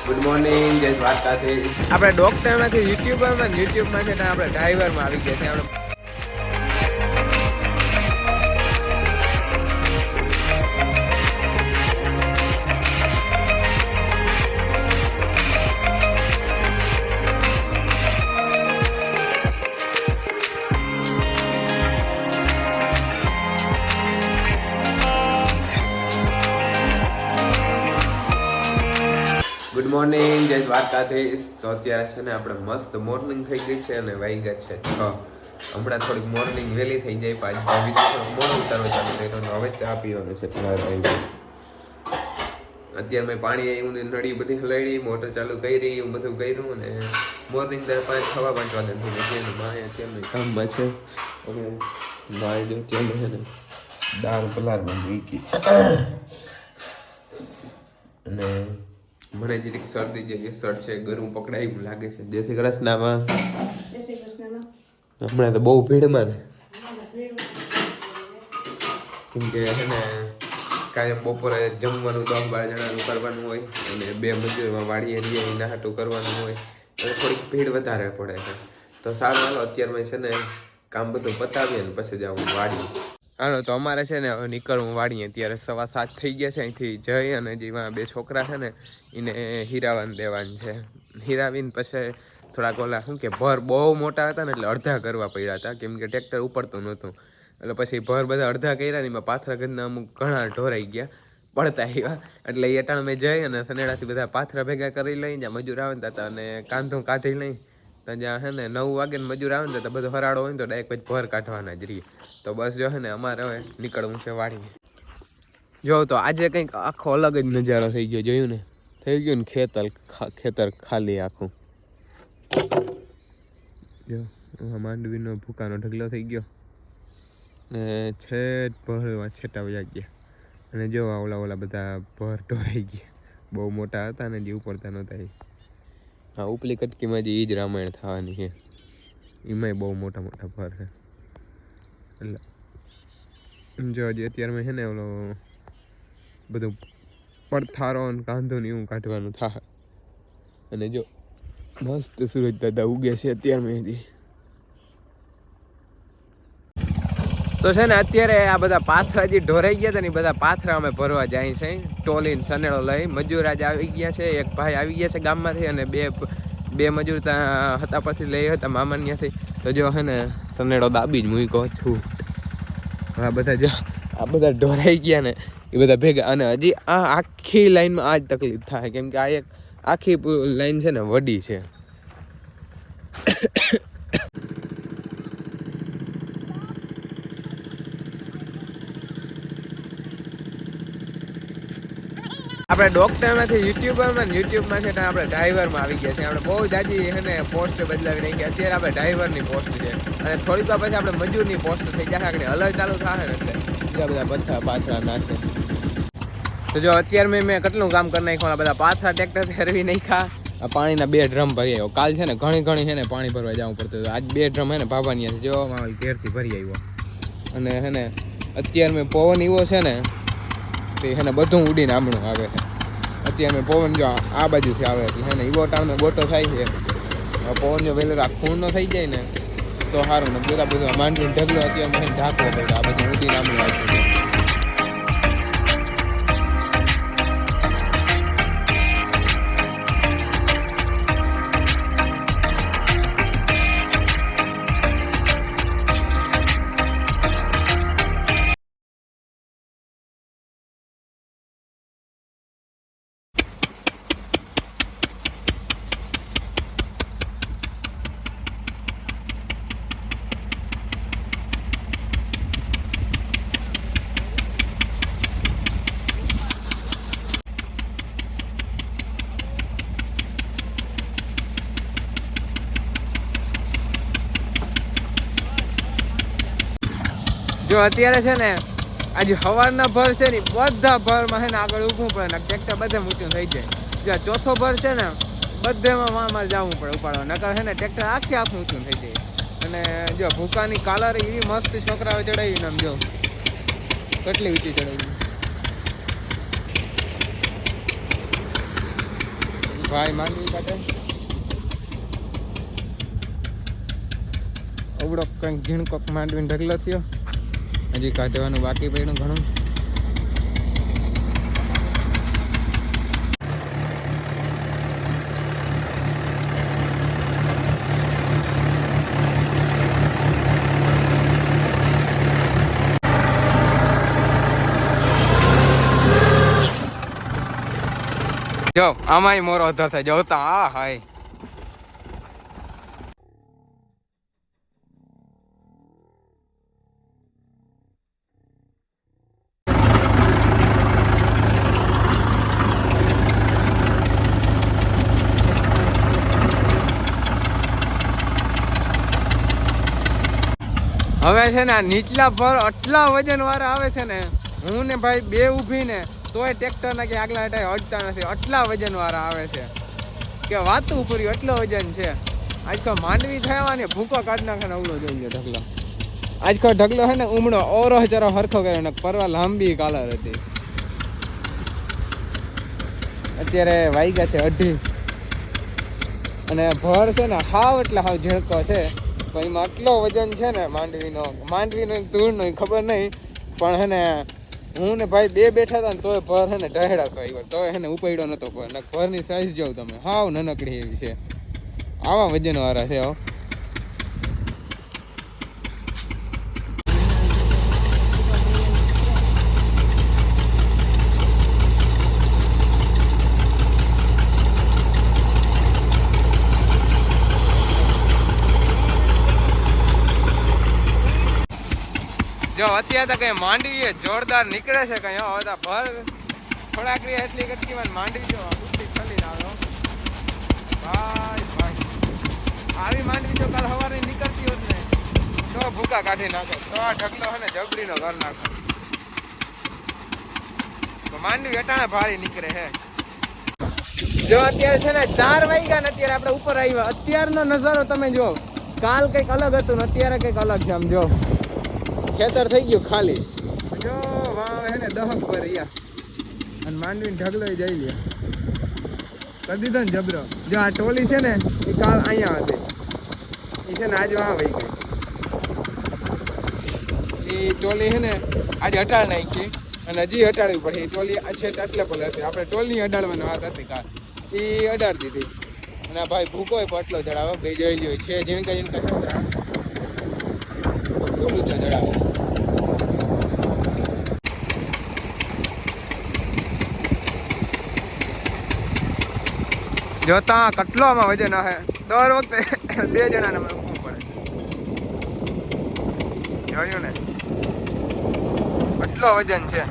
Good morning, જય દ્વારકાધીશ. આપણે ડોક્ટરમાંથી યુટ્યુબરમાં છે ને આપણે ડ્રાઈવરમાં આવી ગયા છે. આપણે ગુડ મોર્નિંગ, જય દ્વારકાધીશ. તો અત્યારે છે ને આપણે મસ્ત મોર્નિંગ થઈ ગઈ છે અને વાગ્યા છે 6. હમણાં થોડીક મોર્નિંગ વહેલી થઈ જાય, પાછી વિડીયો થોડુંક મોડું ઉતારવા ચાલુ કર્યો. હવે ચા પીવાનું છે. અત્યારે મેં પાણી આવ્યું ને નળી બધી હલાડી, મોટર ચાલુ કરી, એવું બધું કર્યું અને મોર્નિંગ ત્યારે 5:15 વાગ્યા થઈ ગયા. માએ અત્યારનું કામમાં છે અને માએ જો અત્યારનું છે ને દાળ પલાળમાં મૂકી અને મને જરીક શરદી જેવી સર છે, ગરમ પકડાય એવું લાગે છે. જય શ્રી કૃષ્ણમાં. હમણાં તો બહુ ભીડમાં ને, કેમ કે છે ને કાંઈ બપોરે જમવાનું 10-12 જણાનું કરવાનું હોય અને 2 મજૂરમાં વાડીએ રહીએ એના હાટું કરવાનું હોય એટલે થોડીક ભીડ વધારે પડે છે. તો સારું હાલો અત્યારમાં છે ને કામ બધું પતાવીએ ને પછી જાઉં વાડી. હાલો તો અમારે છે ને નીકળવું વાડીએ. અત્યારે 7:15 થઈ ગયા છે. અહીંથી જઈ અને જેમાં 2 છોકરા છે ને એને હીરાવાન દેવાનું છે. હીરાવીને પછી થોડાક ઓલા શું કે ભર બહુ મોટા હતા ને એટલે અડધા કરવા પડ્યા હતા, કેમ કે ટ્રેક્ટર ઉપડતું નહોતું. એટલે પછી ભર બધા અડધા કર્યા ને એમાં પાથરા ગંદના અમુક ઘણા ઢોરાઈ ગયા, પડતા આવ્યા. એટલે એ અટાણ મેં જઈ અને સનેડાથી બધા પાથરા ભેગા કરી લઈ, જ્યાં મજૂર આવતા હતા અને કાંધો કાઢી લઈ. તો જ્યાં છે ને 9 વાગે મજૂર આવે ને તો બધો હરાડો હોય ને તો ડાયરેક્ટ પછી ભર કાઢવાના જ રહીએ. તો બસ જો છે ને અમારે હવે નીકળવું છે વાડી. જો તો આજે કંઈક આખો અલગ જ નજારો થઈ ગયો. જોયું ને, થઈ ગયું ને ખેતર ખાલી આખું. જો માંડવીનો ભૂકાનો ઢગલો થઈ ગયો ને છેટ ભરવા છેટા વયા ગયા. અને જો ઓલા બધા ભર ઢોરાઈ ગયા, બહુ મોટા હતા ને જે ઉપડતા નહોતા. હા, ઉપલી કટકીમાં જે એ જ રામાયણ થવાની છે, એમાંય બહુ મોટા મોટા ભર છે. એટલે જો હજી અત્યારમાં છે ને ઓલો બધું પડથારો ને કાંધો ને એવું કાઢવાનું થાય. અને જો મસ્ત સૂરજ દાદા ઉગે છે અત્યારમાં હજી. તો છે ને અત્યારે આ બધા પાથરા જે ઢોરાઈ ગયા હતા ને બધા પાથરા અમે ભરવા જાય છે. ટોલીને સનેડો લઈ મજૂર આજે આવી ગયા છે. એક ભાઈ આવી ગયા છે ગામમાંથી અને બે મજૂર ત્યાં હતા પછી લઈ હતા મામાન્યાથી. તો જો છે ને સનેડો દાબી જ મૂક્યો છું. આ બધા જો આ બધા ઢોરાઈ ગયા ને એ બધા ભેગા. અને હજી આ આખી લાઈનમાં આ જ તકલીફ થાય, કેમ કે આ એક આખી લાઈન છે ને વડી છે. આપણે ડોક્ટરમાંથી યુટ્યુબમાં છે ને આપણે ડ્રાઈવરમાં આવી ગયા છે. આપણે બહુ જાજી છે ને પોસ્ટ બદલાવી નાખી. અત્યારે આપણે ડ્રાઈવરની પોસ્ટ છે અને થોડીક વાર પછી આપણે મજૂરની પોસ્ટ થઈ જાય. આગળ હલર ચાલુ થાય ને એટલે બીજા બધા પથ્થા પાથરા નાખે. તો જો અત્યારે મેં કેટલું કામ કરી નાખ્યું. બધા પાથરા ટ્રેક્ટર ફેરવી નાખ્યા. આ પાણીના 2 ડ્રમ ભરી આવ્યો. કાલ છે ને ઘણી છે ને પાણી ભરવા જવું પડતું હતું. આજ 2 ડ્રમ છે ને ભાભાની જો મારી ઘેરથી ભરી આવ્યો. અને છે ને અત્યારે મેં પવન એવો છે ને તે છે ને બધું ઉડીને આમણું આવે છે. અત્યારે મેં પવન જો આ બાજુથી આવે એટલે છે ને એવો ટાણે ગોટો થાય છે. પવન જો વહેલો ખૂણનો થઈ જાય ને તો સારું. ને બધું માંડવીને ઢગલો અત્યારે મને ઢાંકવો પડે. આ બધું ઉડીને આમણું આવતું છે. જો અત્યારે છે ને આજે સવારના ભર છે ને બધા ભરમાં છે ને આગળ ઊભું પડે ને ટ્રેક્ટર બધે ઊંચું થઈ જાય. જો ચોથો ભર છે ને બધેમાં મારે જવું પડે ઉપાડવા, નકર છે ને ટ્રેક્ટર આખું ઊંચું થઈ જાય. અને જો ભૂકાની કાલર એવી મસ્ત છોકરાઓ ચડાવીને આમ જો કેટલી ઊંચી ચડાવી. ભાઈ માંડવી કાઢે અવડો કંઈક ઝીણકોક માંડવીને ઢગલો થયો. હજી કાઢવાનું બાકી પડ્યું ઘણું. જો આમાંય મોરો અધર થાય જોતા. આ હાય હવે છે ને નીચલા પર આટલા વજન વાળા આવે છે ને, હું ને ભાઈ બે ઊભી ને તોય ટ્રેક્ટર ના કે આગલા હટાય અડતા નથી. આટલા વજન વાળા આવે છે કે વાતું પૂરી. એટલો વજન છે. આજકાલ માંડવી થયા ને ભૂકો કાઢ નાખે ને અવળો જોઈ લો ઢગલો. આજકાલ ઢગલો છે ને ઉમણો ઓરો જરા હરખો કર્યો ને પરવા લાંબી કાલર હતી. અત્યારે વાગ્યા છે 2:30 અને ભર છે ને હાવ એટલે હાવ ઝીણકો છે. પણ એમાં આટલો વજન છે ને માંડવીનો એક ધૂળનો ખબર નહીં. પણ હે ને હું ને ભાઈ બે બેઠા હતા ને તોય ભર હે ને ઢહેડા કર્યો. તોય હે ને ઉપાડ્યો નતો. ભરની સાઈઝ જોઉં તમે હાવ નનકડી એવી છે. આવા વજન વાળા છે. જો અત્યારે તો કઈ માંડવી જોરદાર નીકળે છે કઈ. હવે ભર થોડાક એટલી કટકીમાં માંડવી જો ખલી આવ્યો ભાઈ ભાઈ. આવી માંડવી જો કાલ સવારે નીકળતી હોત ને તો ભૂકા કાઢી નાખો. તો આ ઢગલો છે ને જબડીનો ઘર નાખો. માંડવી અટાણે ભારી નીકળે છે. જો અત્યારે છે ને 4 વાગ્યા ને અત્યારે આપણે ઉપર આવ્યા. અત્યારનો નજારો તમે જો. કાલ કંઈક અલગ હતું ને અત્યારે કંઈક અલગ છે. આમ જો ખેતર થઈ ગયું ખાલી. જો વાવ હે ને દહક પર રહ્યા અને માંડવીને ઢગલો જઈ લે કરી દીધો ને જબરો. જો આ ટોલી છે ને એ કાલ અહીંયા હતી. એ છે ને આજે વાં વહી ગઈ. એ ટોલી છે ને આજે હટાડ નાખી અને હજી હટાડવી પડે. એ ટોલી આ છે એટલે ભલે હતી. આપણે ટોલની અડાડવાની વાત હતી કાલ. એ અડાડી દીધી. અને આ ભાઈ ભૂકો પટલો ચડાવે બે જોઈ લ્યો છે. ઝીણકા ચડાવે જોતા કેટલો આમાં વજન હે. દર વખતે 2 જણાને મૂકવું પડે. જોયું ને કેટલો વજન છે.